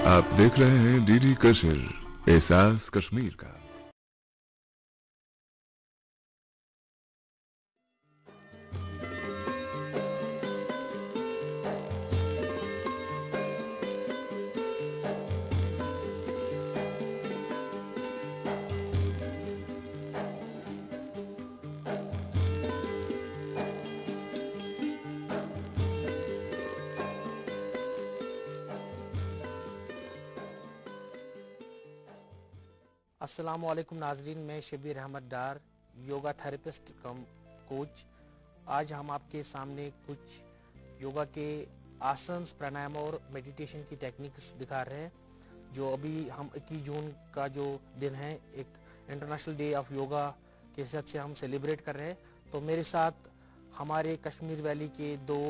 आप देख रहे हैं डीडी कश्मीर, एहसास कश्मीर का। अस्सलाम वालेकुम नाजरीन, मैं शबीर अहमद डार, योगा थेरेपिस्ट कम कोच। आज हम आपके सामने कुछ योगा के आसन, प्राणायाम और मेडिटेशन की टेक्निक्स दिखा रहे हैं, जो अभी हम 21 जून का जो दिन है, एक इंटरनेशनल डे ऑफ योगा के हिसाब से हम सेलिब्रेट कर रहे हैं। तो मेरे साथ हमारे कश्मीर वैली के दो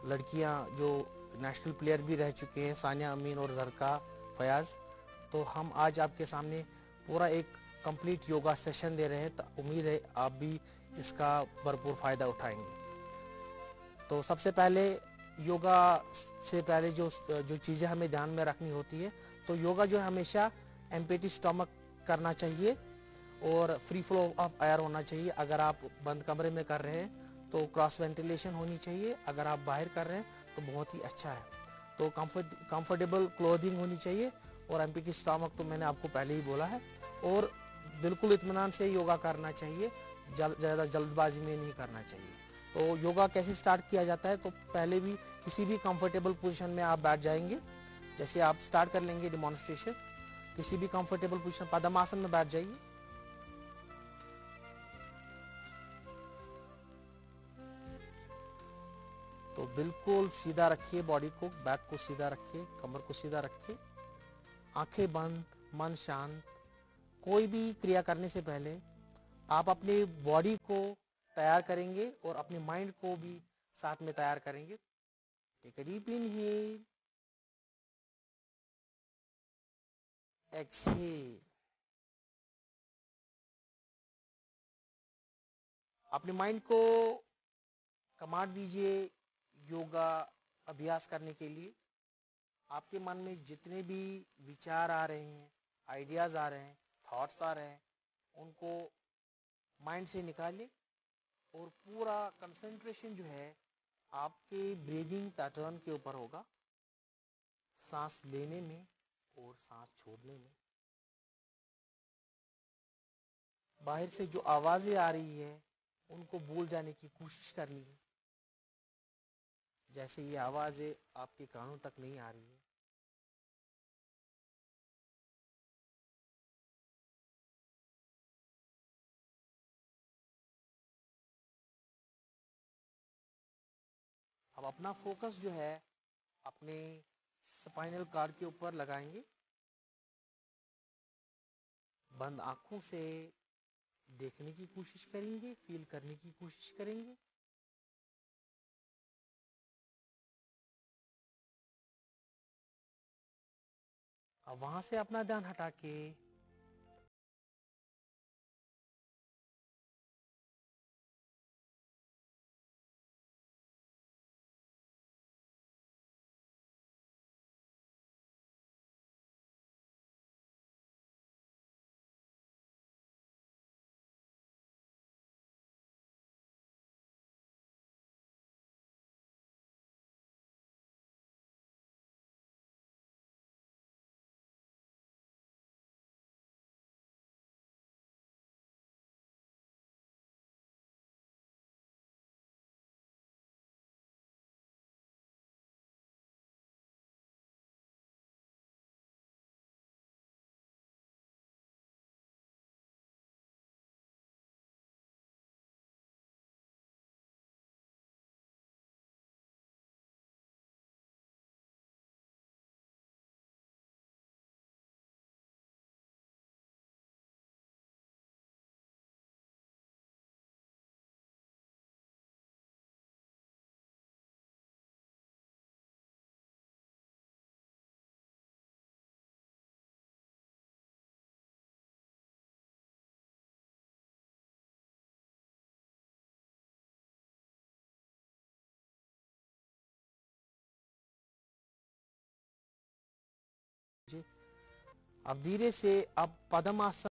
लड़कियां जो नेशनल प्लेयर भी रह चुके हैं, सानिया अमीन और जरका फयाज। तो हम आज आपके सामने पूरा एक कंप्लीट योगा सेशन दे रहे हैं। तो उम्मीद है आप भी इसका भरपूर फ़ायदा उठाएंगे। तो सबसे पहले योगा से पहले जो जो चीज़ें हमें ध्यान में रखनी होती है, तो योगा जो है हमेशा एम्प्टी स्टमक करना चाहिए और फ्री फ्लो ऑफ एयर होना चाहिए। अगर आप बंद कमरे में कर रहे हैं तो क्रॉस वेंटिलेशन होनी चाहिए, अगर आप बाहर कर रहे हैं तो बहुत ही अच्छा है। तो कंफर्टेबल क्लोथिंग होनी चाहिए और एम्प्टी स्टमक तो मैंने आपको पहले ही बोला है। और बिल्कुल इत्मीनान से योगा करना चाहिए, ज़्यादा जल्दबाजी में नहीं करना चाहिए। तो योगा कैसे स्टार्ट किया जाता है, तो पहले भी किसी भी कंफर्टेबल पोजीशन में आप बैठ जाएंगे। जैसे आप स्टार्ट कर लेंगे डिमॉन्स्ट्रेशन, किसी भी कंफर्टेबल पोजीशन पद्मासन में बैठ जाइए। तो बिल्कुल सीधा रखिए बॉडी को, बैक को सीधा रखिए, कमर को सीधा रखिए, आंखें बंद, मन शांत। कोई भी क्रिया करने से पहले आप अपनी बॉडी को तैयार करेंगे और अपने माइंड को भी साथ में तैयार करेंगे। Take a deep inhale, exhale. अपने माइंड को कमांड दीजिए योगा अभ्यास करने के लिए। आपके मन में जितने भी विचार आ रहे हैं, आइडियाज आ रहे हैं, थॉट्स आ रहे हैं, उनको माइंड से निकालिए और पूरा कंसंट्रेशन जो है आपके ब्रीदिंग पैटर्न के ऊपर होगा, सांस लेने में और सांस छोड़ने में। बाहर से जो आवाजें आ रही है उनको भूल जाने की कोशिश करनी है, जैसे ये आवाजें आपके कानों तक नहीं आ रही है। अब अपना फोकस जो है अपने स्पाइनल कार्ड के ऊपर लगाएंगे। बंद आंखों से देखने की कोशिश करेंगे, फील करने की कोशिश करेंगे। अब वहां से अपना ध्यान हटा के अब धीरे से आप पद्मासन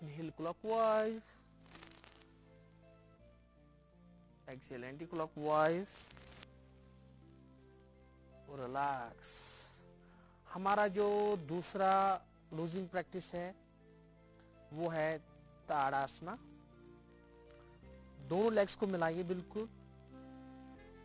inhale clockwise, exhale anti-clockwise और रिलैक्स। हमारा जो दूसरा लूजिंग प्रैक्टिस है वो है ताड़ासना। दोनों लेग्स को मिलाइए, बिल्कुल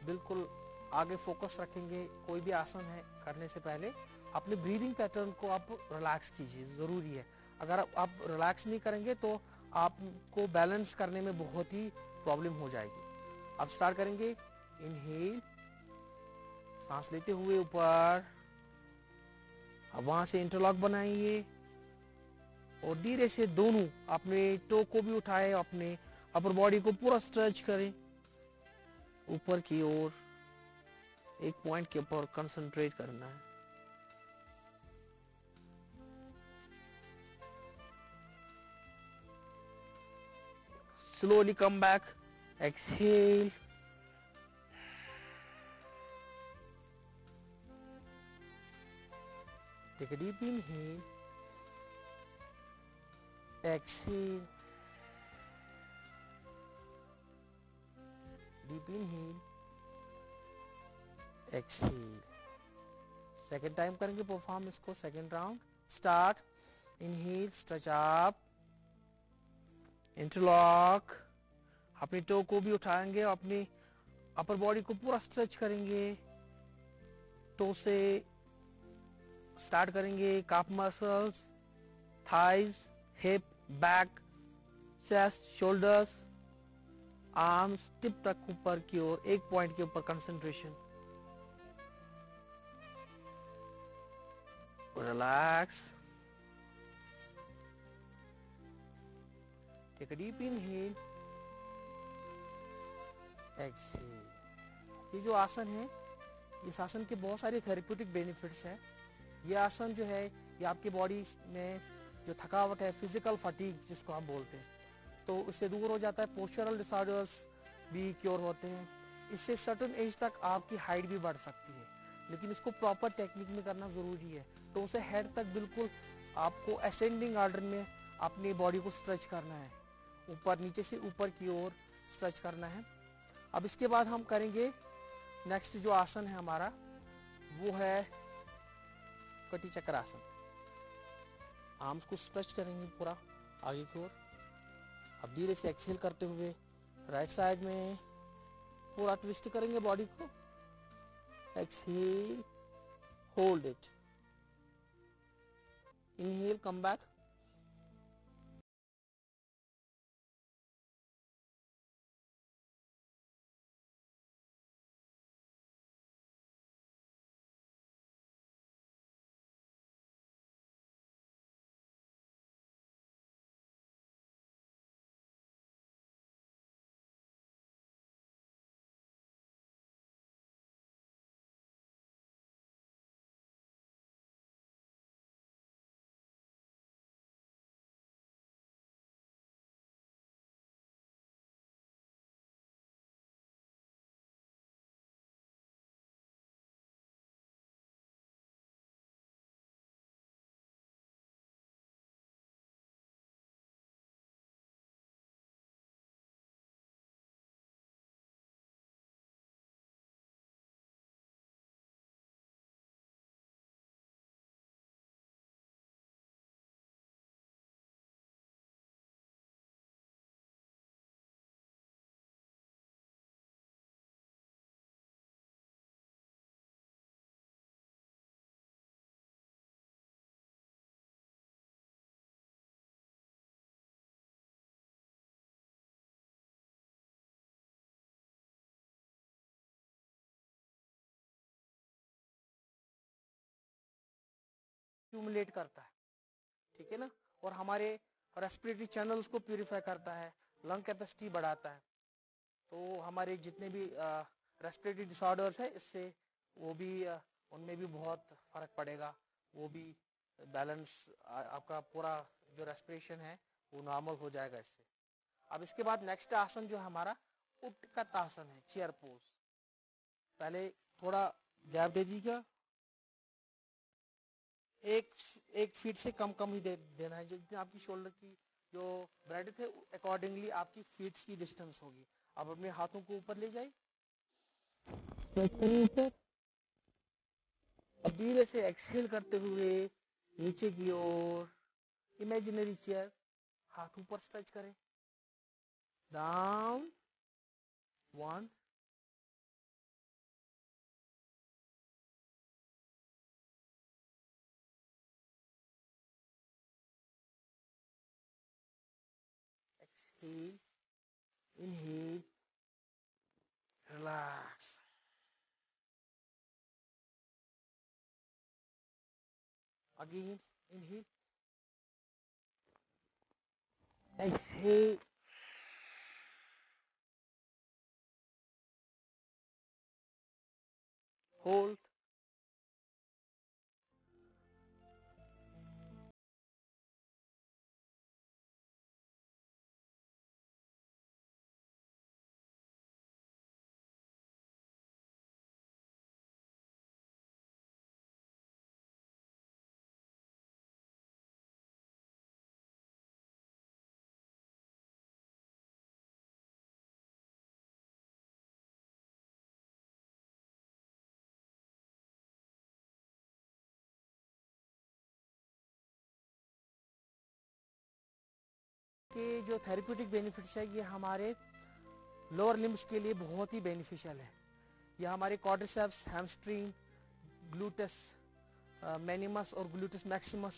बिल्कुल आगे फोकस रखेंगे। कोई भी आसन है करने से पहले अपने ब्रीदिंग पैटर्न को आप रिलैक्स कीजिए, जरूरी है। अगर आप रिलैक्स नहीं करेंगे तो आपको बैलेंस करने में बहुत ही प्रॉब्लम हो जाएगी। अब स्टार्ट करेंगे। इनहेल, सांस लेते हुए ऊपर, अब वहां से इंटरलॉक बनाइए और धीरे से दोनों अपने टो को भी उठाए, अपने अपर बॉडी को पूरा स्ट्रेच करें ऊपर की ओर। एक पॉइंट के ऊपर कंसंट्रेट करना है। Slowly come back. Exhale. Take a deep inhale. Exhale. Deep inhale. Exhale. Second time करेंगे परफॉर्म इसको, second round. Start. Inhale, stretch up, interlock, अपनी टो को भी उठाएंगे, अपनी अपर बॉडी को पूरा स्ट्रेच करेंगे। टो से स्टार्ट करेंगे, calf muscles, thighs, hip, back, chest, shoulders, arms, tip तक ऊपर की ओर, एक पॉइंट के ऊपर concentration. Relax. Take a deep inhale, exhale. ये जो आसन है, इस आसन के बहुत सारे थेरेप्यूटिक बेनिफिट्स हैं। ये आसन जो है ये आपकी बॉडी में जो थकावट है, फिजिकल फटीग जिसको हम बोलते हैं, तो उससे दूर हो जाता है। पोस्चरल डिसऑर्डर्स भी क्योर होते हैं। इससे सर्टेन एज तक आपकी हाइट भी बढ़ सकती है, लेकिन इसको प्रॉपर टेक्निक में करना ज़रूरी है। तो उसे हेड तक बिल्कुल आपको असेंडिंग ऑर्डर में अपनी बॉडी को स्ट्रेच करना है, ऊपर नीचे से ऊपर की ओर स्ट्रेच करना है। अब इसके बाद हम करेंगे नेक्स्ट जो आसन है हमारा, वो है कटी चक्र आसन। आर्म्स को स्ट्रेच करेंगे पूरा आगे की ओर। अब धीरे से एक्सहेल करते हुए राइट साइड में पूरा ट्विस्ट करेंगे बॉडी को। Exhale, hold it, inhale, come back, accumulate करता है, ठीक है ना। और हमारे रेस्पिरेटरी चैनल्स को प्यूरिफाई करता है, लंग कैपेसिटी बढ़ाता है। तो हमारे जितने भी रेस्पिरेटरी डिसऑर्डर्स है, इससे वो भी उनमें भी बहुत फर्क पड़ेगा। वो भी बैलेंस, आपका पूरा जो रेस्पिरेशन है वो नॉर्मल हो जाएगा इससे। अब इसके बाद नेक्स्ट आसन जो है हमारा उत्कट आसन है, चेयर पोज। पहले थोड़ा गैप दे दीजिएगा, एक फीट से कम ही देना है। जितनी आपकी शोल्डर की जो ब्रेड्थ है, अकॉर्डिंगली आपकी फीट्स की डिस्टेंस होगी। अब अपने हाथों को ऊपर ले जाइए, ऊपर। अब धीरे से एक्सहेल करते हुए नीचे की ओर, इमेजिनरी चेयर, हाथ ऊपर स्ट्रेच करें, down, 1, exhale, inhale, relax. Again, inhale, exhale, hold, के जो थेरेप्यूटिक बेनिफिट्स है, ये हमारे लोअर लिम्स के लिए बहुत ही बेनिफिशियल है। ये हमारे क्वाड्रिसेप्स, हैमस्ट्रिंग, ग्लूटस मैनिमस और ग्लूटस मैक्सिमस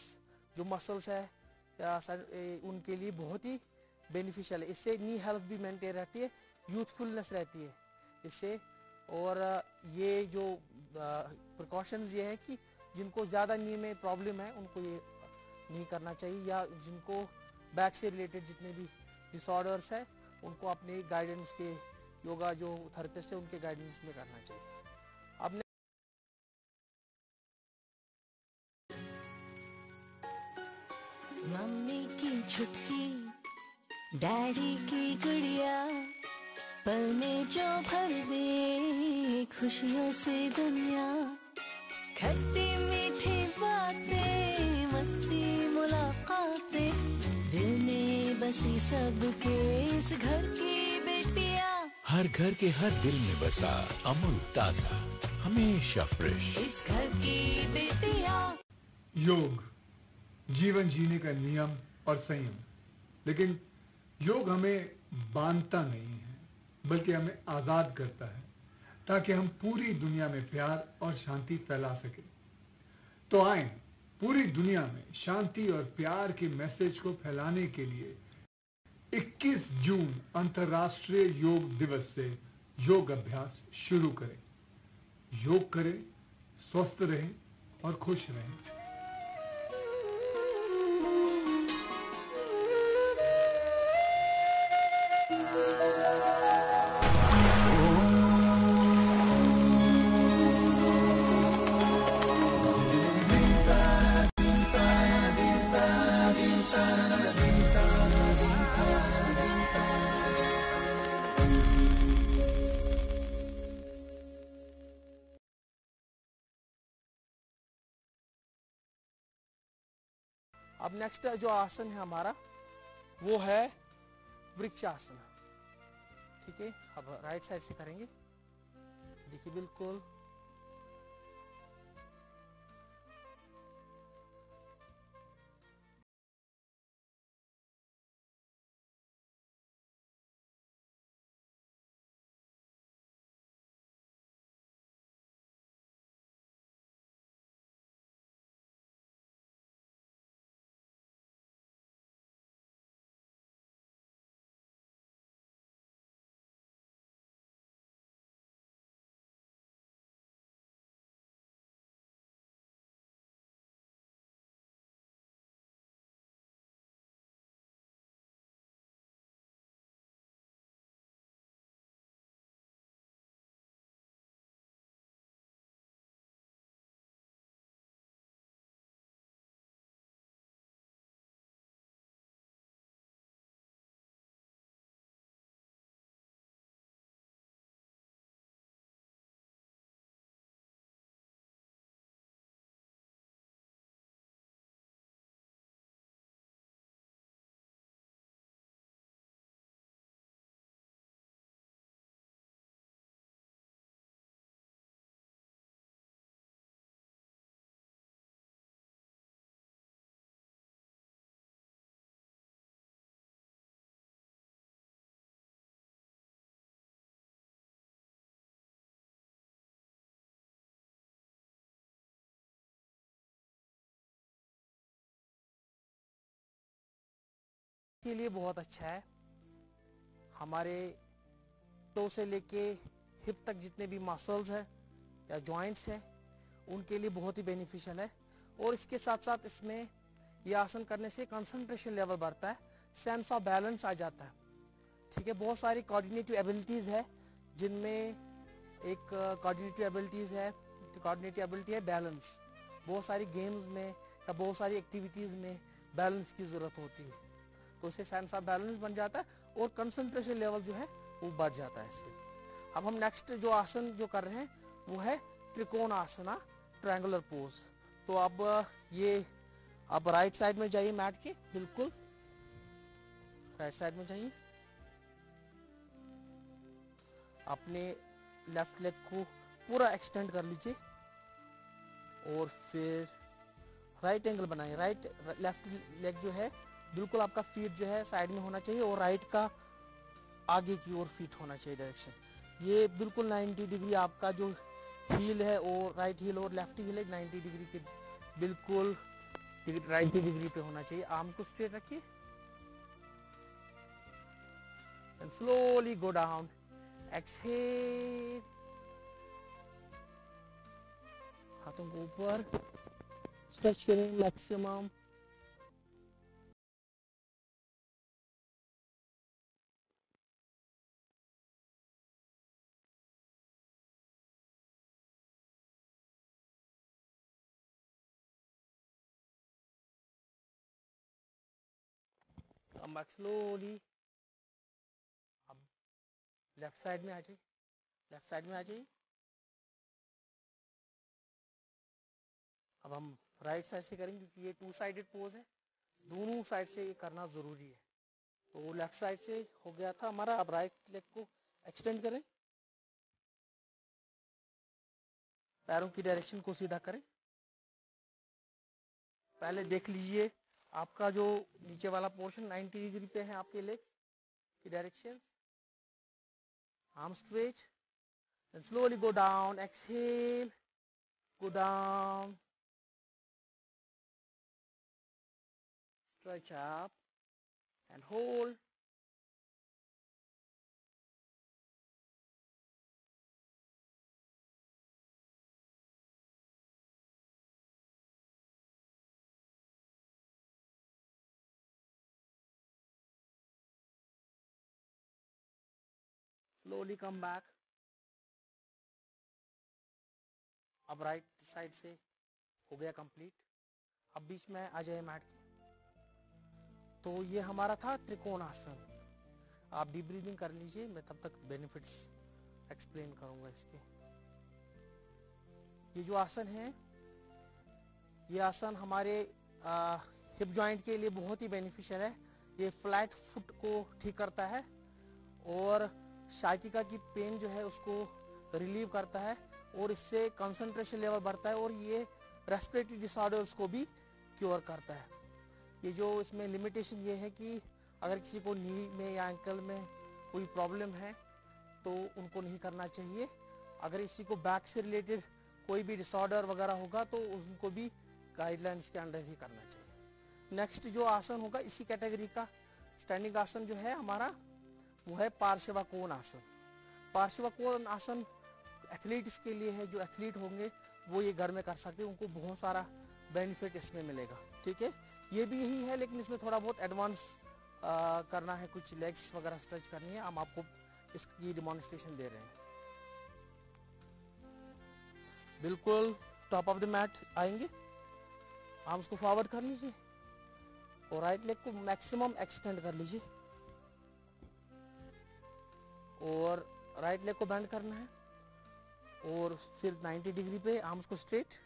जो मसल्स है उनके लिए बहुत ही बेनिफिशियल है। इससे नी हेल्थ भी मेंटेन रहती है, यूथफुलनेस रहती है इससे। और ये जो प्रिकॉशंस ये है कि जिनको ज़्यादा नी में प्रॉब्लम है उनको ये नहीं करना चाहिए, या जिनको बैक से रिलेटेड जितने भी डिसऑर्डर्स है उनको अपने गाइडेंस के, योगा जो थेरेपिस्ट है उनके गाइडेंस में करना चाहिए। अब मम्मी की छुटकी, डैडी की गुड़िया, पल में जो भर दे खुशियों से दुनिया, खट्टी मीठी बातें, मस्ती मुलाकातें, दिल में बसी सबके इस घर की बेटियां, हर घर के हर दिल में बसा अमूल ताजा, हमेशा फ्रेश। इस घर की बेटियां। योग जीवन जीने का नियम और संयम, लेकिन योग हमें बांधता नहीं है बल्कि हमें आजाद करता है ताकि हम पूरी दुनिया में प्यार और शांति फैला सके। तो आए पूरी दुनिया में शांति और प्यार के मैसेज को फैलाने के लिए 21 जून अंतर्राष्ट्रीय योग दिवस से योग अभ्यास शुरू करें। योग करें, स्वस्थ रहें और खुश रहें। अब नेक्स्ट जो आसन है हमारा वो है वृक्षासन। ठीक है, अब राइट साइड से करेंगे। देखिए बिल्कुल के लिए बहुत अच्छा है। हमारे टो से लेके हिप तक जितने भी मसल्स हैं या जॉइंट्स हैं उनके लिए बहुत ही बेनिफिशियल है। और इसके साथ साथ इसमें ये आसन करने से कंसंट्रेशन लेवल बढ़ता है, सेंस ऑफ बैलेंस आ जाता है। ठीक है, बहुत सारी कोऑर्डिनेटिव एबिलिटीज है जिनमें एक कोऑर्डिनेटिव एबिलिटी है बैलेंस। बहुत सारी गेम्स में या बहुत सारी एक्टिविटीज में बैलेंस की जरूरत होती है, तो इससे सेंस ऑफ बैलेंस बन जाता है और कंसंट्रेशन लेवल जो है वो बढ़ जाता है इससे। अब हम नेक्स्ट जो आसन जो कर रहे हैं वो है त्रिकोण आसना, ट्रायंगुलर पोज। तो अब ये आप राइट साइड में जाइए मैट के, बिल्कुल राइट साइड में जाइए। अपने लेफ्ट लेग को पूरा एक्सटेंड कर लीजिए और फिर राइट एंगल बनाइए। लेफ्ट लेग जो है बिल्कुल आपका फीट जो है साइड में होना चाहिए और राइट का आगे की ओर फीट होना चाहिए डायरेक्शन। ये बिल्कुल 90 डिग्री आपका जो हील है और राइट हील और लेफ्ट हील है 90 डिग्री के बिल्कुल 90 डिग्री पे होना चाहिए। आर्म्स को स्ट्रेट रखिए and slowly go down, exhale, हाथों को ऊपर स्ट्रेच करें मैक्सिमम। Come back slowly. अब लेफ्ट साइड में आ जाइए, लेफ्ट साइड में आ जाइए। अब हम राइट साइड से करेंगे क्योंकि ये 2 साइडेड पोज है, दोनों साइड से ये करना जरूरी है। तो लेफ्ट साइड से हो गया था हमारा, अब राइट लेग को एक्सटेंड करें, पैरों की डायरेक्शन को सीधा करें। पहले देख लीजिए आपका जो नीचे वाला पोर्शन 90 डिग्री पे है, आपके लेग्स की direction. Arm stretch, then slowly go down, exhale, go down, stretch up and hold. Slowly come back. अब राइट साइड से हो गया कंप्लीट। अब बीच में आ जाए मैट के। तो ये हमारा था त्रिकोणासन। आप डीप ब्रीदिंग कर लीजिए, मैं तब तक बेनिफिट्स एक्सप्लेन करूंगा इसके। ये जो आसन है, ये आसन हमारे हिप जॉइंट के लिए बहुत ही बेनिफिशियल है। ये फ्लैट फुट को ठीक करता है और शाइटिका की पेन जो है उसको रिलीव करता है और इससे कंसंट्रेशन लेवल बढ़ता है और ये रेस्पिरेटरी डिसऑर्डर्स को भी क्योर करता है। ये जो इसमें लिमिटेशन ये है कि अगर किसी को नी में या एंकल में कोई प्रॉब्लम है तो उनको नहीं करना चाहिए। अगर किसी को बैक से रिलेटेड कोई भी डिसऑर्डर वगैरह होगा तो उनको भी गाइडलाइंस के अंडर ही करना चाहिए। नेक्स्ट जो आसन होगा इसी कैटेगरी का स्टैंडिंग आसन जो है हमारा, वो है पार्श्वकोण आसन। पार्श्वकोण आसन एथलीट्स के लिए है, जो एथलीट होंगे वो ये घर में कर सकते हैं, उनको बहुत सारा बेनिफिट इसमें मिलेगा। ठीक है, ये भी यही है लेकिन इसमें थोड़ा बहुत एडवांस करना है, कुछ लेग्स वगैरह स्ट्रेच करनी है। हम आपको इसकी डिमॉन्स्ट्रेशन दे रहे हैं। बिल्कुल टॉप ऑफ द मैट आएंगे, आर्म्स को फॉरवर्ड कर लीजिए और राइट लेग को मैक्सिमम एक्सटेंड कर लीजिए और राइट लेग को बेंड करना है और फिर 90 डिग्री पे आर्म्स को स्ट्रेट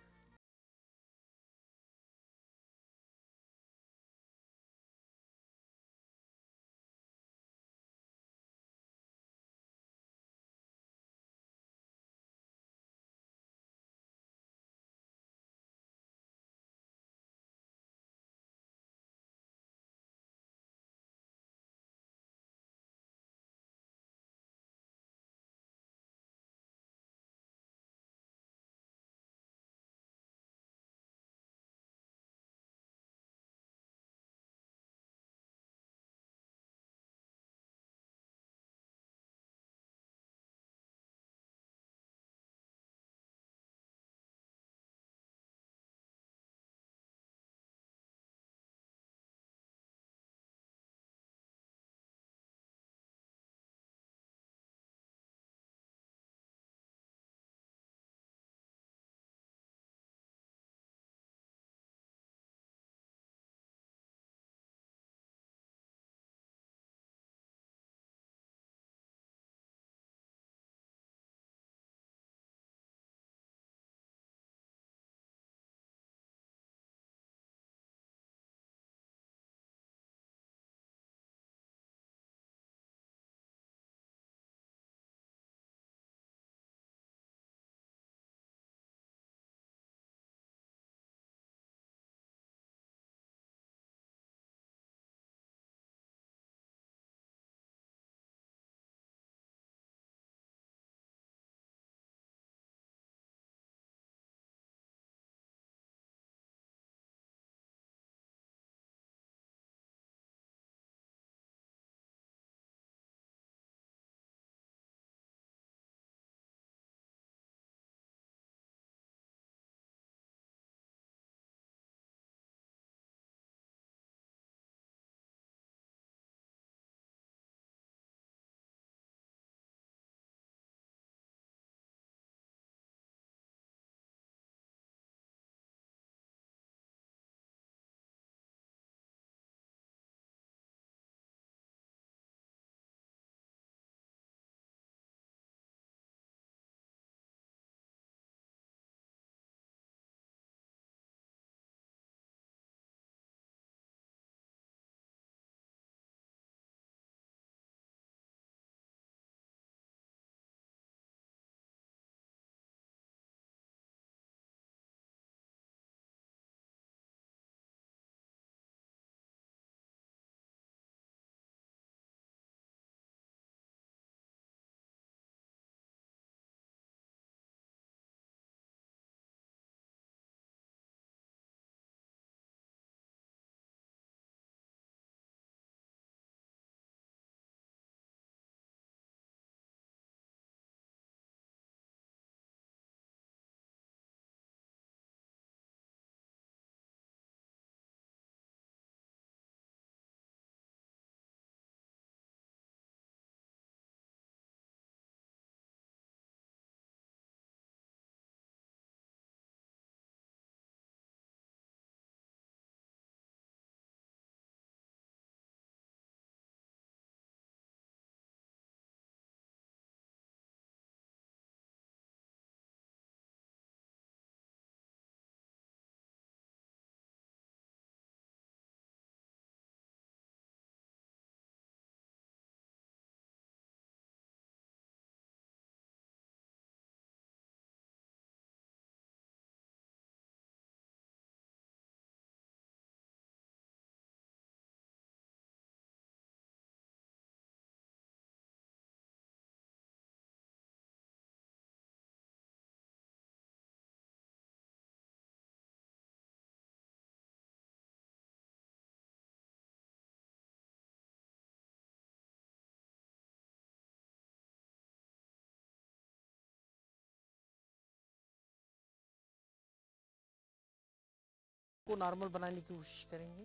को नॉर्मल बनाने की कोशिश करेंगे।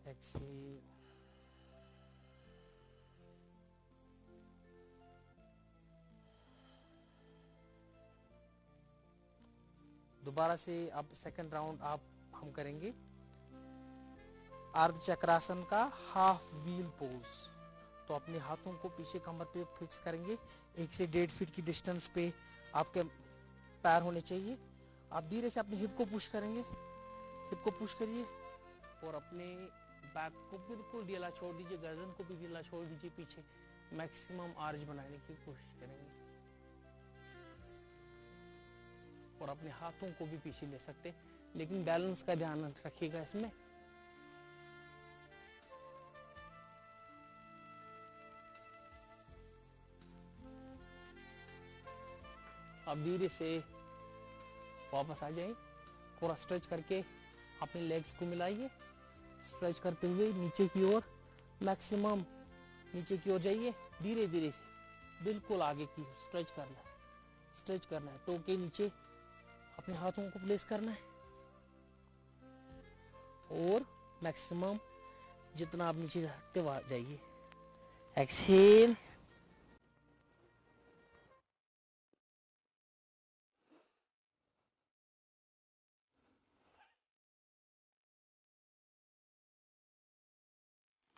एक्सेल, दोबारा से अब सेकंड राउंड हम करेंगे अर्ध चक्रासन का हाफ व्हील पोज। तो अपने हाथों को पीछे कमर पे फिक्स करेंगे। 1 से 1.5 फीट की डिस्टेंस पे आपके पैर होने चाहिए। आप धीरे से अपनी हिप को पुश करेंगे, हिप को पुश करिए और अपने बैक को बिल्कुल ढीला छोड़ दीजिए, गर्दन को भी ढीला छोड़ दीजिए पीछे। मैक्सिमम आर्च बनाने की कोशिश करेंगे और अपने हाथों को भी पीछे ले सकते, लेकिन बैलेंस का ध्यान रखिएगा इसमें। अब धीरे से वापस आ जाइए, पूरा स्ट्रेच करके अपने लेग्स को मिलाइए, स्ट्रेच करते हुए नीचे की ओर, मैक्सिमम नीचे की ओर जाइए। धीरे धीरे से बिल्कुल आगे की स्ट्रेच करना है, स्ट्रेच करना है। टो के नीचे अपने हाथों को प्लेस करना है और मैक्सिमम जितना आप नीचे जा सकते वहां जाइए। Exhale,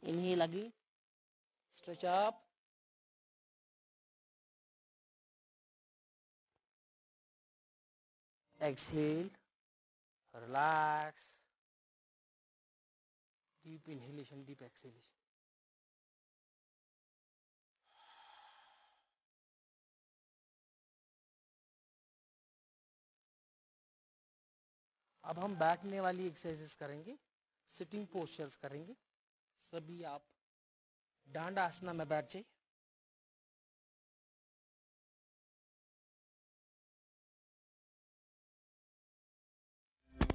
inhale again, stretch up, exhale, relax, deep inhalation, deep exhalation. अब हम बैठने वाली एक्सरसाइजेस करेंगे, सिटिंग पोस्चर्स करेंगे। सभी आप डांडा आसना में बैठ जाइए।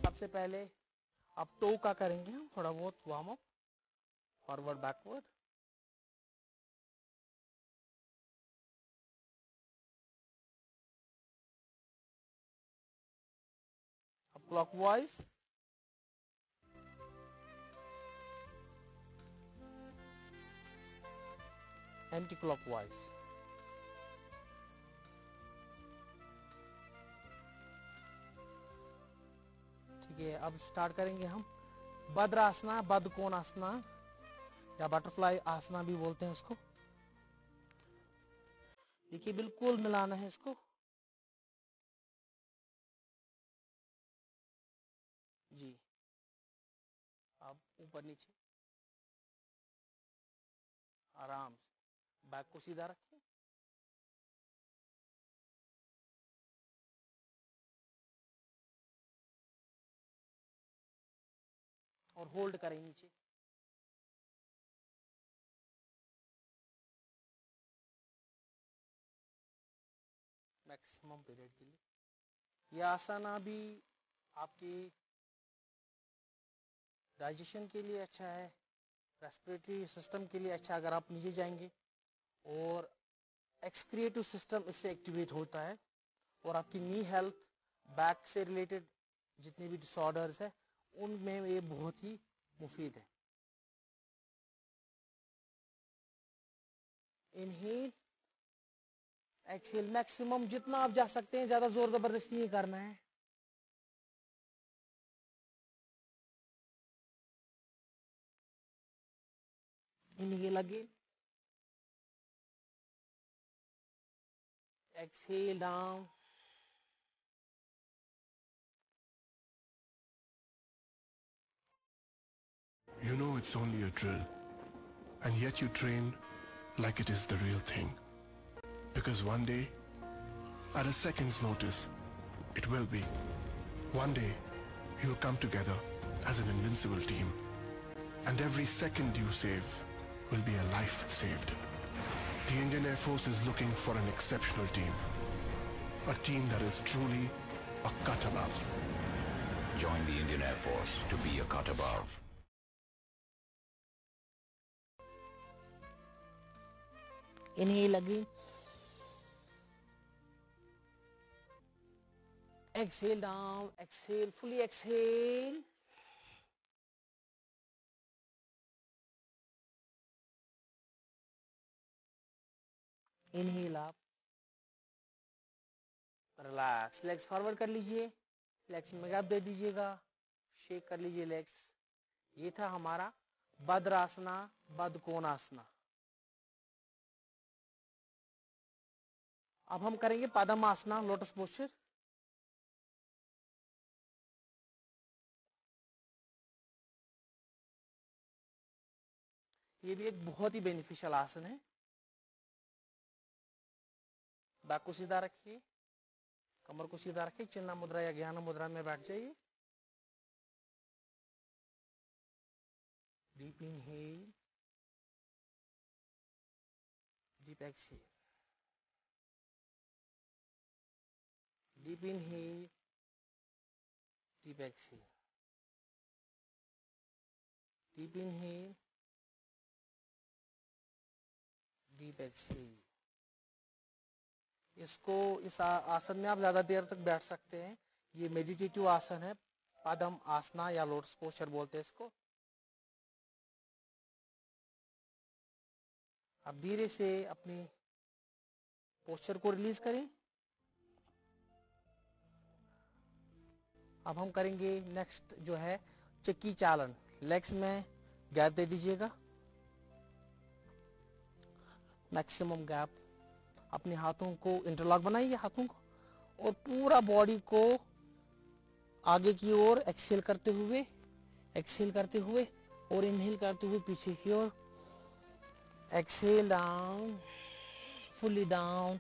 सबसे पहले आप टो का करेंगे, हम थोड़ा बहुत वार्म अप, फॉरवर्ड बैकवर्ड। अब क्लॉकवाइज, एंटी क्लॉकवाइज। ठीक है, अब स्टार्ट करेंगे हम भद्रासना, बद्ध कोणासना या बटरफ्लाई आसना भी बोलते हैं उसको। देखिए बिल्कुल मिलाना है इसको। जी, अब ऊपर नीचे आराम से बैक को सीधा रखिए और होल्ड करें नीचे। मैक्सिमम पीरियड के लिए। यह आसना भी आपकी डाइजेशन के लिए अच्छा है, रेस्पिरेटरी सिस्टम के लिए अच्छा। अगर आप नीचे जाएंगे और एक्सक्रिएटिव सिस्टम इससे एक्टिवेट होता है और आपकी नी हेल्थ, बैक से रिलेटेड जितने भी डिसऑर्डर्स है उनमें ये बहुत ही मुफीद है। इनहेल, एक्सेल, मैक्सिमम जितना आप जा सकते हैं, ज्यादा जोर जबरदस्ती नहीं करना है। Inhale again, exhale down, You know it's only a drill, and yet you train like it is the real thing. Because one day, at a second's notice, it will be. One day, you'll come together as an invincible team, and every second you save will be a life saved. The Indian Air Force is looking for an exceptional team, a team that is truly a cut above. Join the Indian Air Force to be a cut above. Inhale again. Exhale down, exhale, fully exhale. Inhale up. Relax. Legs forward कर लीजिए. Legs में gap दे दीजिएगा. Shake कर लीजिए legs. ये था हमारा बद्रासना, बदकोणासना. अब हम करेंगे पद्मासना, लोटस पोस्चर. ये भी एक बहुत ही बेनिफिशियल आसन है. बैक को सीधा रखिए, कमर को सीधा रखिए, चिन्ह मुद्रा या ज्ञान मुद्रा में बैठ जाइए. Deep inhale, deep exhale. Deep inhale, deep exhale. Deep inhale, deep exhale. इसको इस आसन में आप ज्यादा देर तक बैठ सकते हैं. ये मेडिटेटिव आसन है, पद्म आसना या लोटस पोस्चर बोलते हैं इसको. अब धीरे से अपनी पोस्चर को रिलीज करें. अब हम करेंगे नेक्स्ट जो है चक्की चालन. लेग्स में गैप दे दीजिएगा, मैक्सिमम गैप. अपने हाथों को इंटरलॉक बनाइए, हाथों को, और पूरा बॉडी को आगे की ओर एक्सहेल करते हुए और इनहेल करते हुए पीछे की ओर. Exhale down, fully down.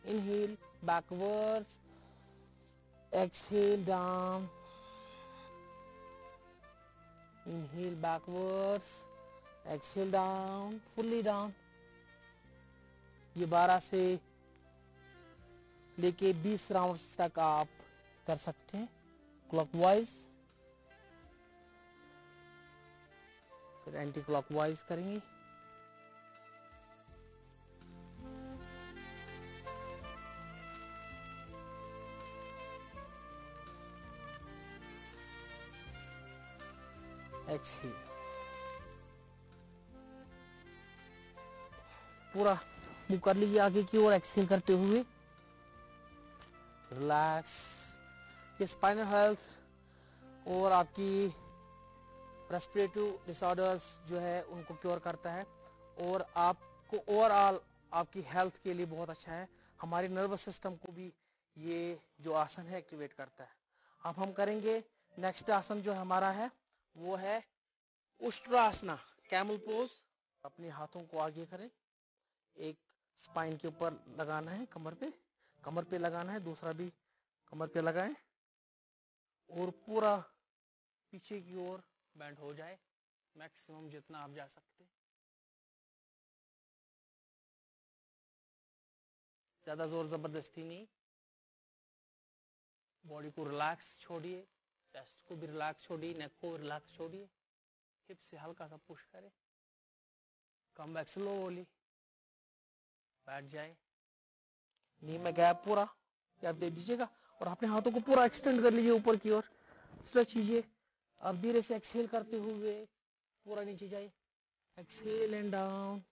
Inhale backwards, exhale down, inhale backwards, exhale down, fully down. ये 12 से लेके 20 राउंड्स तक आप कर सकते हैं क्लॉकवाइज. फिर एंटी क्लॉकवाइज करेंगे. एक्सहेल. पूरा मुंह कर लीजिए आगे की ओर एक्सहेल करते हुए. रिलैक्स. ये स्पाइनल हेल्थ और आपकी रेस्पिरेटरी डिसऑर्डर्स जो है उनको क्योर करता है, और आपको ओवरऑल आपकी हेल्थ के लिए बहुत अच्छा है. हमारे नर्वस सिस्टम को भी ये जो आसन है एक्टिवेट करता है. अब हम करेंगे नेक्स्ट आसन जो हमारा है वो है उष्ट्रासना, कैमल पोज. अपने हाथों को आगे करें, एक स्पाइन के ऊपर लगाना है, कमर पे लगाना है, दूसरा भी कमर पे लगाएं, और पूरा पीछे की ओर बेंड हो जाए मैक्सिमम जितना आप जा सकते. ज्यादा जोर जबरदस्ती नहीं. बॉडी को रिलैक्स छोड़िए, चेस्ट को भी रिलैक्स छोड़िए, नेक को रिलैक्स छोड़िए. हिप से हल्का सा पुश करें, कम बैक स्लोली, बैठ जाए. नी में गैप पूरा गैप दे दीजिएगा, और अपने हाथों को पूरा एक्सटेंड कर लीजिए ऊपर की ओर, स्ट्रेच कीजिए. अब धीरे से एक्सहेल करते हुए पूरा नीचे जाए. Exhale and down.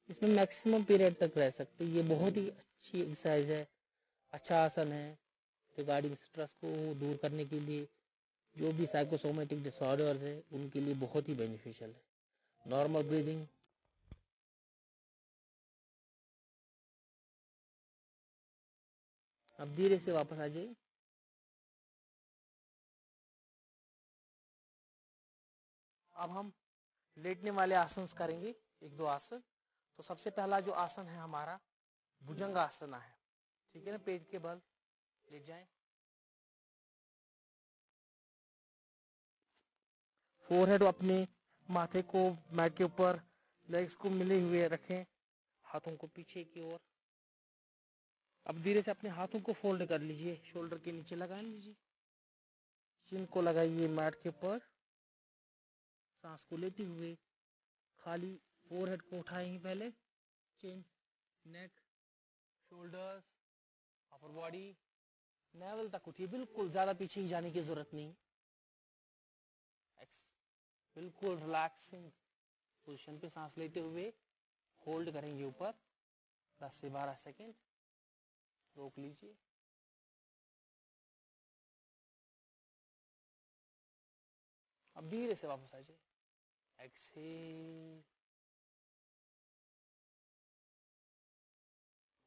इसमें मैक्सिमम पीरियड तक रह सकते. ये बहुत ही अच्छी एक्सरसाइज है, अच्छा आसन है रिगार्डिंग स्ट्रेस को दूर करने के लिए. जो भी साइकोसोमेटिक डिसऑर्डर्स है उनके लिए बहुत ही बेनिफिशियल है. Normal breathing. अब धीरे से वापस आ जाइए. अब हम लेटने वाले आसन करेंगे, एक दो आसन. तो सबसे पहला जो आसन है हमारा भुजंग आसना है. ठीक है ना, पेट के बल लेट जाएं. फोरहेड अपने माथे को मैट के ऊपर, लेग्स को मिले हुए रखें, हाथों को पीछे की ओर, अब धीरे से अपने हाथों को फोल्ड कर लीजिए, शोल्डर के नीचे लगा लीजिए, चिन को लगाइए मैट के ऊपर, सांस को लेते हुए खाली फोरहेड को उठाएंगे पहले, चिन, नेक, शोल्डर्स, अपर बॉडी, नेवल तक उठिए, बिल्कुल ज्यादा पीछे ही जाने की जरूरत नहीं। बिल्कुल रिलैक्सिंग पोजीशन पे सांस लेते हुए होल्ड करेंगे ऊपर 10 से 12 सेकेंड, रोक लीजिए। अब धीरे से वापस आ जाइए, एक्सहेल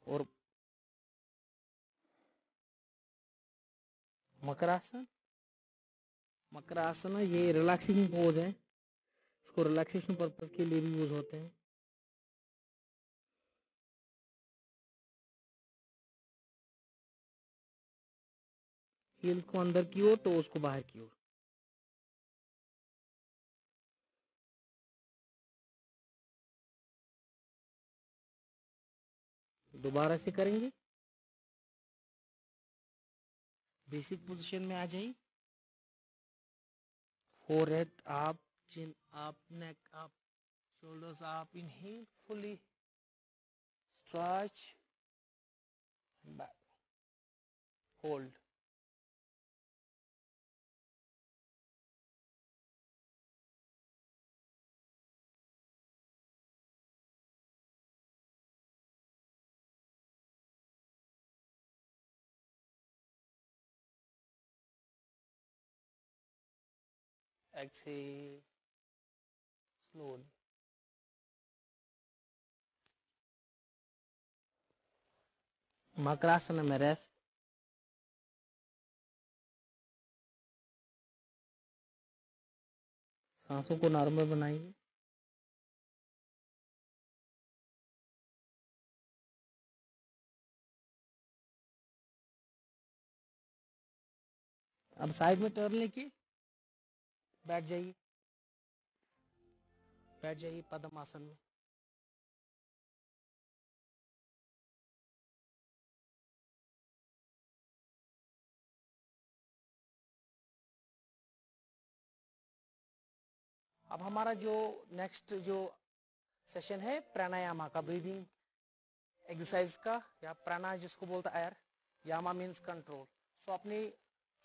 और मकरासन। मकरासन ये रिलैक्सिंग पोज है, इसको रिलैक्सेशन पर्पज के लिए भी यूज होते हैं। हील्स को अंदर की ओर, टोस को बाहर की ओर। दोबारा से करेंगे, बेसिक पोजीशन में आ जाइए, forehead up, chin up, neck up, shoulders up, inhale fully, stretch, back, hold. Exhale slowly. Makarasana में रेस्ट। सांसों को नॉर्मल बनाइए। अब साइड में टर्न लेके बैठ जाइए, बैठ जाइए पद्मासन में। अब हमारा जो नेक्स्ट जो सेशन है प्राणायामा का, ब्रीदिंग एक्सरसाइज का, या प्राणा जिसको बोलता है एयर, यामा मीन्स कंट्रोल। सो अपनी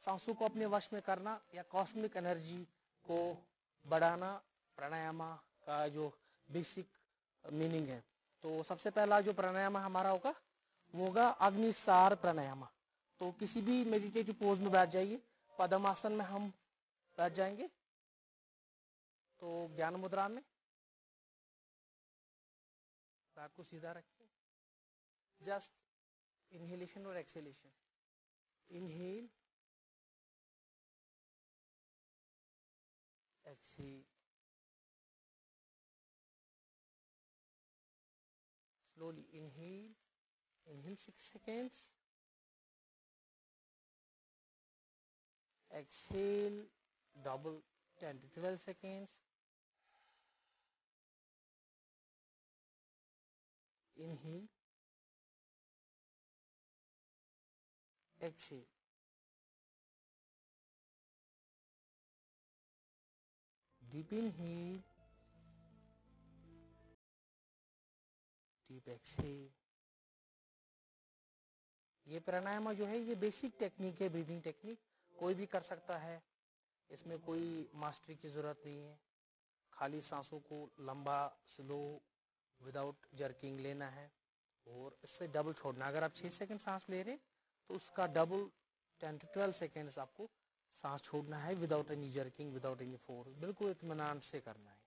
सांसों को अपने वश में करना या कॉस्मिक एनर्जी को बढ़ाना, प्राणायामा का जो बेसिक मीनिंग है। तो सबसे पहला जो प्राणायाम हमारा होगा वो होगा अग्निसार प्राणायाम। तो किसी भी मेडिटेटिव पोज में बैठ जाइए, पद्मासन में हम बैठ जाएंगे, तो ज्ञान मुद्रा में पैर को सीधा रखिए, जस्ट इनहेलेशन और acceleration. Inhale, exhale, slowly inhale, inhale 6 seconds, exhale double 10 to 12 seconds, inhale, exhale, deep inhale, deep exhale। ये प्राणायाम जो है ये बेसिक टेक्निक है, ब्रीदिंग टेक्निक, कोई भी कर सकता है, इसमें कोई मास्टरी की जरूरत नहीं है। खाली सांसों को लंबा, स्लो, विदाउट जर्किंग लेना है और इससे डबल छोड़ना। अगर आप 6 सेकंड सांस ले रहे हैं तो उसका डबल 10 to 12 सेकंड्स आपको सांस छोड़ना है, without any jerking, without any force, बिल्कुल इत्मीनान से करना है।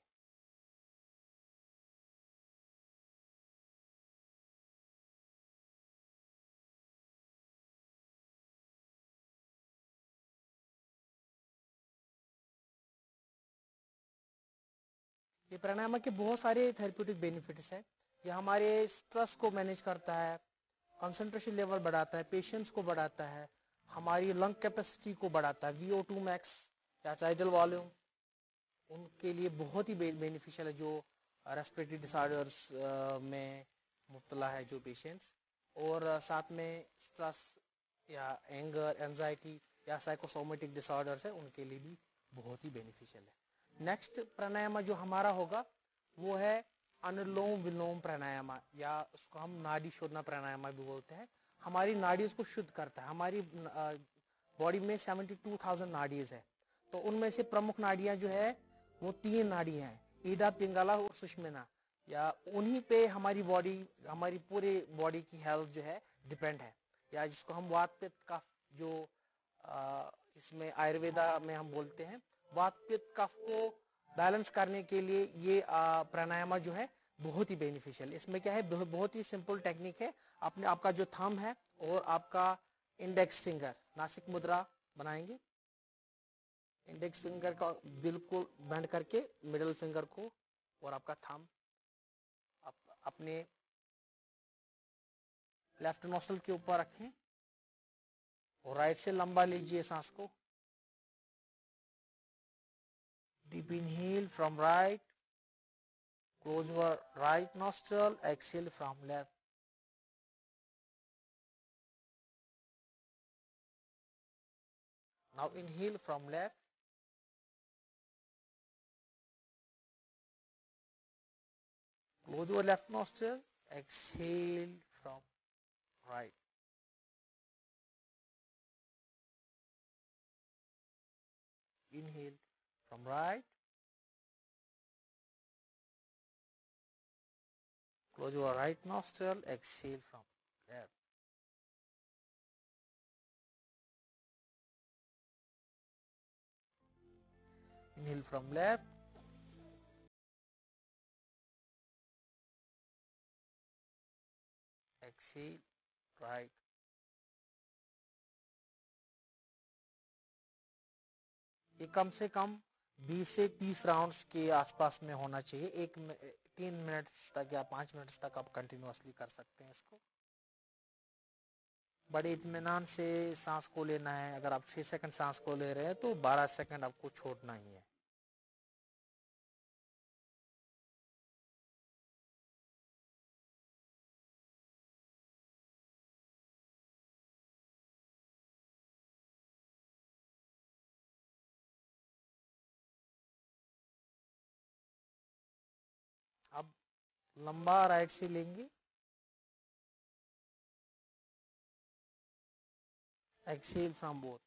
ये प्राणायाम के बहुत सारे थेरेप्यूटिक बेनिफिट्स हैं। ये हमारे स्ट्रेस को मैनेज करता है, कंसंट्रेशन लेवल बढ़ाता है, पेशेंस को बढ़ाता है, हमारी लंग कैपेसिटी को बढ़ाता है, VO2 मैक्स या टाइडल वॉल्यूम उनके लिए बहुत ही बेनिफिशियल है, जो रेस्पिरेटरी डिसऑर्डर्स में मुब्तला है जो पेशेंट्स। और साथ में स्ट्रेस या एंगर, एंजाइटी या साइकोसोमेटिक डिसऑर्डर्स है उनके लिए भी बहुत ही बेनिफिशियल है। नेक्स्ट प्राणायाम जो हमारा होगा वो है अनुलोम विलोम प्राणायाम, या उसको हम नाड़ी शोधना प्राणायाम भी बोलते हैं। हमारी नाड़ी उसको शुद्ध करता है। हमारी बॉडी में 72,000 नाड़ीज है, तो उनमें से प्रमुख नाड़ियां जो है वो 3 नाड़ी हैं, ईडा, पिंगला और सुषुम्ना, या उन्हीं पे हमारी बॉडी, हमारी पूरे बॉडी की हेल्थ जो है डिपेंड है। या जिसको हम वात पित्त कफ, जो इसमें आयुर्वेदा में हम बोलते हैं, वात पित्त कफ को बैलेंस करने के लिए ये प्राणायाम जो है बहुत ही बेनिफिशियल। इसमें क्या है, बहुत ही सिंपल टेक्निक है। आपने आपका जो थंब है और आपका इंडेक्स फिंगर, नासिक मुद्रा बनाएंगे, इंडेक्स फिंगर का बिल्कुल बेंड करके मिडिल फिंगर को और आपका थंब अपने लेफ्ट नोस्ट्रल के ऊपर रखें और राइट से लंबा लीजिए सांस को। Deep inhale from right, close your right nostril, exhale from left. Now inhale from left, close your left nostril, exhale from right. Inhale from right, close your right nostril, exhale from left. Inhale from left, exhale right. ये कम से कम 20 से 30 rounds के आसपास में होना चाहिए। 3 minute तक या 5 मिनट तक आप कंटिन्यूअसली कर सकते हैं इसको। बड़े इत्मीनान से सांस को लेना है। अगर आप 6 सेकंड सांस को ले रहे हैं तो 12 सेकंड आपको छोड़ना ही है। अब लंबा राइट से लेंगे, एक्सेल फ्रॉम बोथ।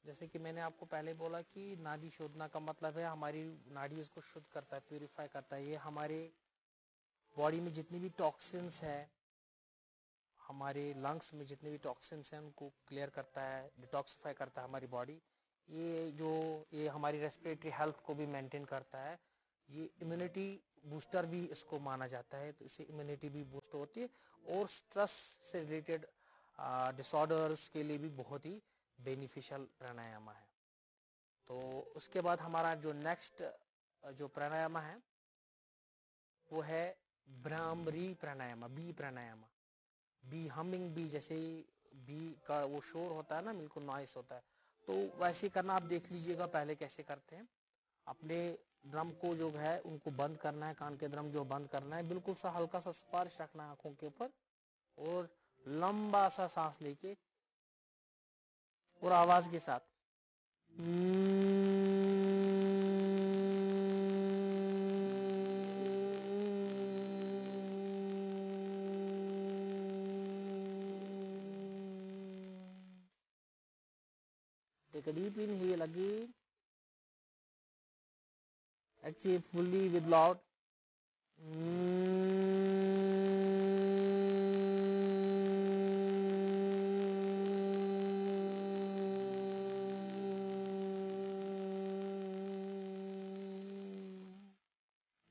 जैसे कि मैंने आपको पहले बोला कि नाड़ी शोधना का मतलब है हमारी नाड़ी इसको शुद्ध करता है, प्यूरिफाई करता है। ये हमारे बॉडी में जितनी भी टॉक्सिन्स है, हमारे लंग्स में जितने भी टॉक्सिन्स हैं उनको क्लियर करता है, डिटॉक्सिफाई करता है हमारी बॉडी। ये हमारी रेस्पिरेटरी हेल्थ को भी मेंटेन करता है। ये इम्यूनिटी बूस्टर भी इसको माना जाता है, तो इससे इम्यूनिटी भी बूस्ट होती है और स्ट्रेस से रिलेटेड डिसऑर्डर्स के लिए भी बहुत ही बेनिफिशियल प्राणायाम है। तो उसके बाद हमारा जो नेक्स्ट जो प्राणायाम है वो है भ्रामरी प्राणायाम, बी प्राणायाम। बी हमिंग बी, जैसे बी का वो शोर होता है ना, बिल्कुल नॉइस होता है, तो वैसे करना। आप देख लीजिएगा पहले कैसे करते हैं। अपने ड्रम को जो है उनको बंद करना है, कान के ड्रम जो बंद करना है, बिल्कुल सा हल्का सा स्पर्श रखना है आंखों के ऊपर और लंबा सा सांस लेके और आवाज के साथ take a deep inhale again, exhale fully with loud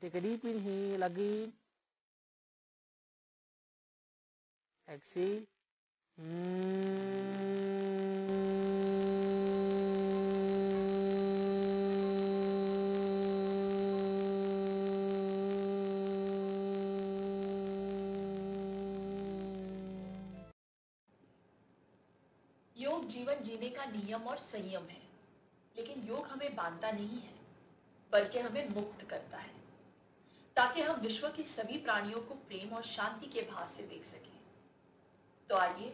take a deep inhale again, exhale योग जीवन जीने का नियम और संयम है, लेकिन योग हमें बांधता नहीं है, बल्कि हमें मुक्त करता है, ताकि हम विश्व के सभी प्राणियों को प्रेम और शांति के भाव से देख सकें। तो आइए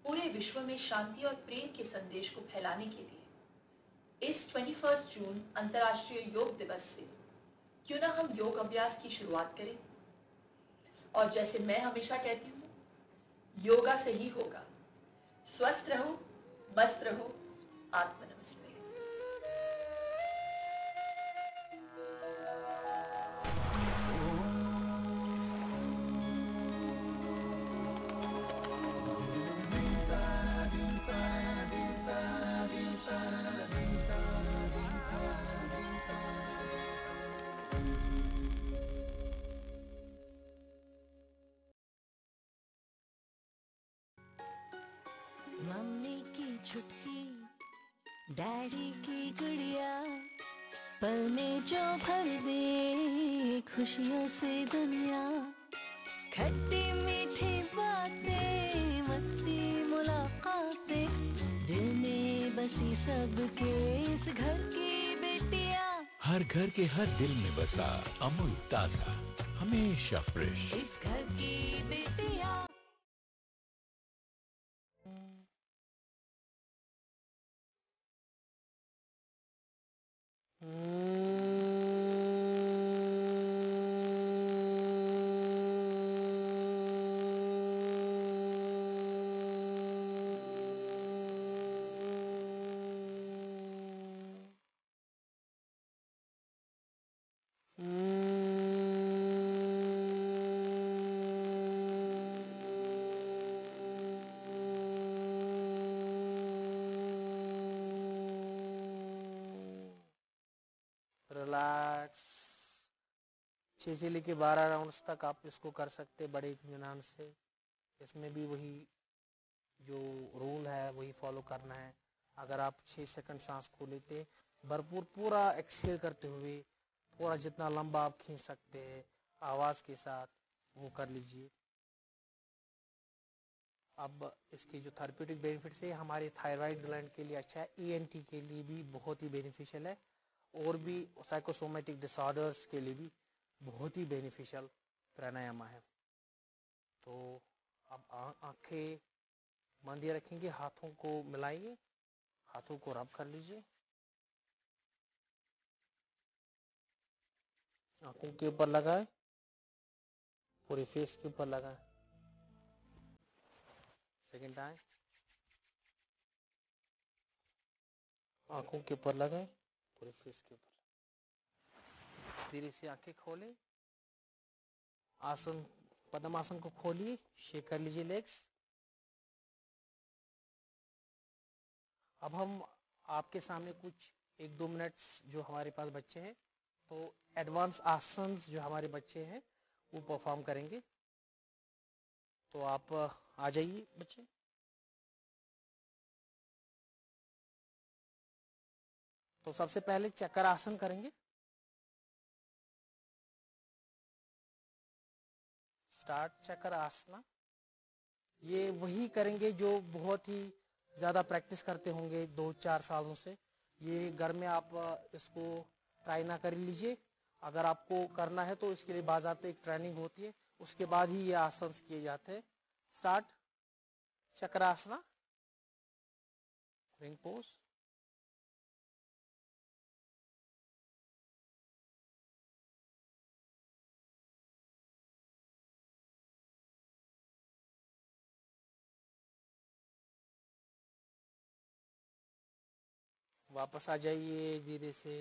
पूरे विश्व में शांति और प्रेम के संदेश को फैलाने के लिए इस 21 जून अंतर्राष्ट्रीय योग दिवस से क्यों ना हम योग अभ्यास की शुरुआत करें। और जैसे मैं हमेशा कहती हूँ, योगा से ही होगा। स्वस्थ रहो, मस्त रहो, आत्म नमस्ते। मम्मी की छुटकी, डैडी की गुड़िया, पल में जो भर दे खुशियों से दुनिया। खट्टी मीठी बातें, मस्ती मुलाकातें, दिल में बसी सबके इस घर की बेटियां। हर घर के हर दिल में बसा अमूल ताजा, हमेशा फ्रेश। इस घर की बेटियां। रिलैक्स। 6 से लेके 12 राउंड्स तक आप इसको कर सकते बड़े इत्मीनान से। इसमें भी वही जो रूल है वही फॉलो करना है। अगर आप 6 सेकंड सांस को लेते भरपूर पूरा एक्सहेल करते हुए पूरा जितना लंबा आप खींच सकते हैं आवाज के साथ वो कर लीजिए। अब इसके जो थेरेप्यूटिक बेनिफिट्स है हमारे थायराइड ग्लैंड के लिए अच्छा है, ईएनटी के लिए भी बहुत ही बेनिफिशियल है और भी साइकोसोमेटिक डिसऑर्डर्स के लिए भी बहुत ही बेनिफिशियल प्राणायाम है। तो अब आंखें बंद रखेंगे, हाथों को मिलाइए, हाथों को रब कर लीजिए, आंखों के ऊपर लगाए, पूरे फेस के ऊपर लगाए। सेकेंड टाइम आंखों के ऊपर लगाए, पूरे फेस के ऊपर। धीरे से आंखें खोले, आसन पद्मासन को खोलिए, शेक कर लीजिए लेग्स। अब हम आपके सामने कुछ 1-2 मिनट्स जो हमारे पास बच्चे हैं तो एडवांस आसन जो हमारे बच्चे हैं वो परफॉर्म करेंगे। तो आप आ जाइए बच्चे। तो सबसे पहले चक्कर आसन करेंगे। स्टार्ट चक्कर आसना। ये वही करेंगे जो बहुत ही ज्यादा प्रैक्टिस करते होंगे 2-4 सालों से। ये घर में आप इसको ट्राई ना कर लीजिए। अगर आपको करना है तो इसके लिए बाज़ाब्ते एक ट्रेनिंग होती है, उसके बाद ही ये आसन किए जाते हैं। Start Chakrasana, ring pose. वापस आ जाइए धीरे से,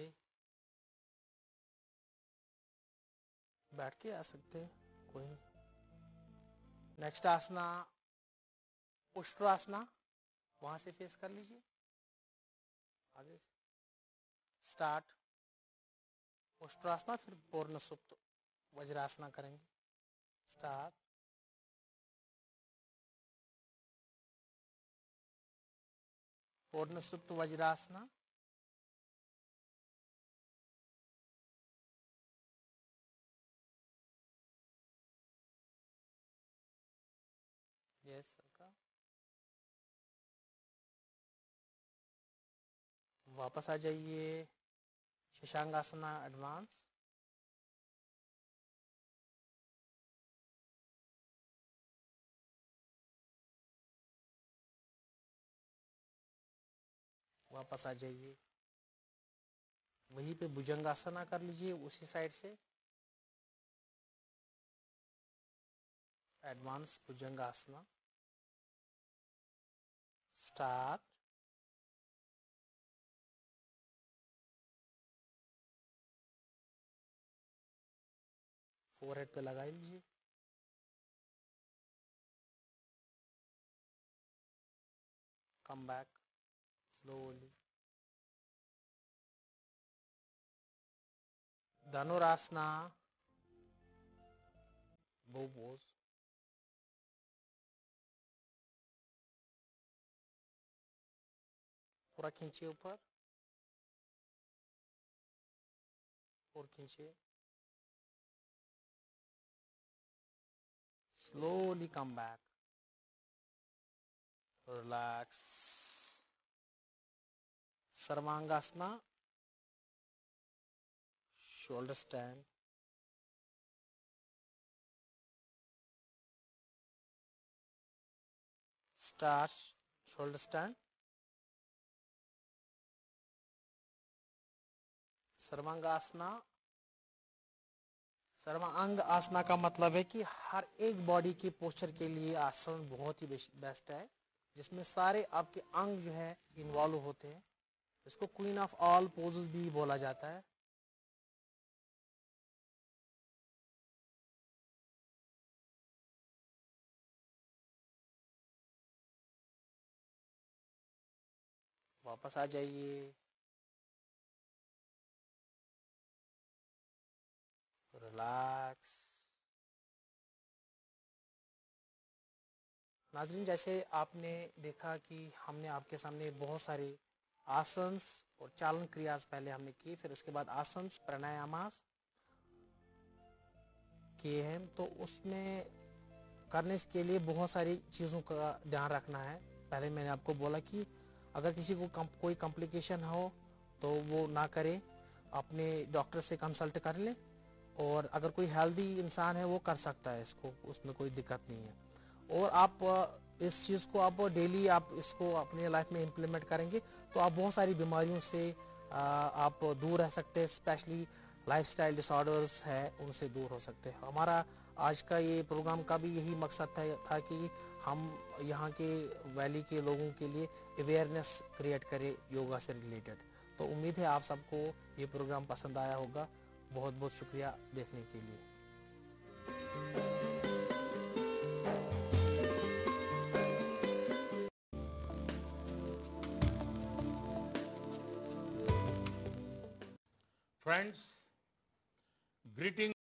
बैठ के आ सकते हैं, कोई नहीं। नेक्स्ट आसना उष्ट्रासना, वहां से फेस कर लीजिए आगे से। स्टार्ट उष्ट्रासना, फिर पूर्ण सुप्त वज्रासना करेंगे। स्टार्ट पूर्ण सुप्त वज्रासना। यस वापस आ जाइए, शशांगासना एडवांस, वापस आ जाइए, वहीं पे भुजंगासना कर लीजिए उसी साइड से, एडवांस भुजंगासना, स्टार्ट। फोरहेड पे लगा लीजिए, कम बैक स्लोली। धनुरासना, बो पोज, पूरा खींचिए ऊपर और खींचिए, slowly come back, relax। सर्वांगासना, shoulder stand, start shoulder stand। सर्वांगासना, सर्वांग आसना का मतलब है कि हर एक बॉडी के पोस्चर के लिए आसन बहुत ही बेस्ट है, जिसमें सारे आपके अंग जो है इन्वॉल्व होते हैं। इसको क्वीन ऑफ ऑल पोजेस भी बोला जाता है। वापस आ जाइए, रिलैक्स। नाजरीन, जैसे आपने देखा कि हमने आपके सामने बहुत सारे आसन्स और चालन क्रियास पहले हमने किए, फिर उसके बाद आसन्स प्राणायामास किए हैं। तो उसमें करने के लिए बहुत सारी चीज़ों का ध्यान रखना है। पहले मैंने आपको बोला कि अगर किसी को कोई कॉम्प्लिकेशन हो तो वो ना करे, अपने डॉक्टर से कंसल्ट कर ले, और अगर कोई हेल्दी इंसान है वो कर सकता है इसको, उसमें कोई दिक्कत नहीं है। और आप इस चीज़ को आप डेली आप इसको अपनी लाइफ में इम्प्लीमेंट करेंगे तो आप बहुत सारी बीमारियों से आप दूर रह सकते हैं, स्पेशली लाइफस्टाइल डिसऑर्डर्स है उनसे दूर हो सकते हैं। हमारा आज का ये प्रोग्राम का भी यही मकसद था कि हम यहाँ के वैली के लोगों के लिए अवेयरनेस क्रिएट करें योगा से रिलेटेड। तो उम्मीद है आप सबको ये प्रोग्राम पसंद आया होगा। बहुत बहुत शुक्रिया देखने के लिए। Friends, greeting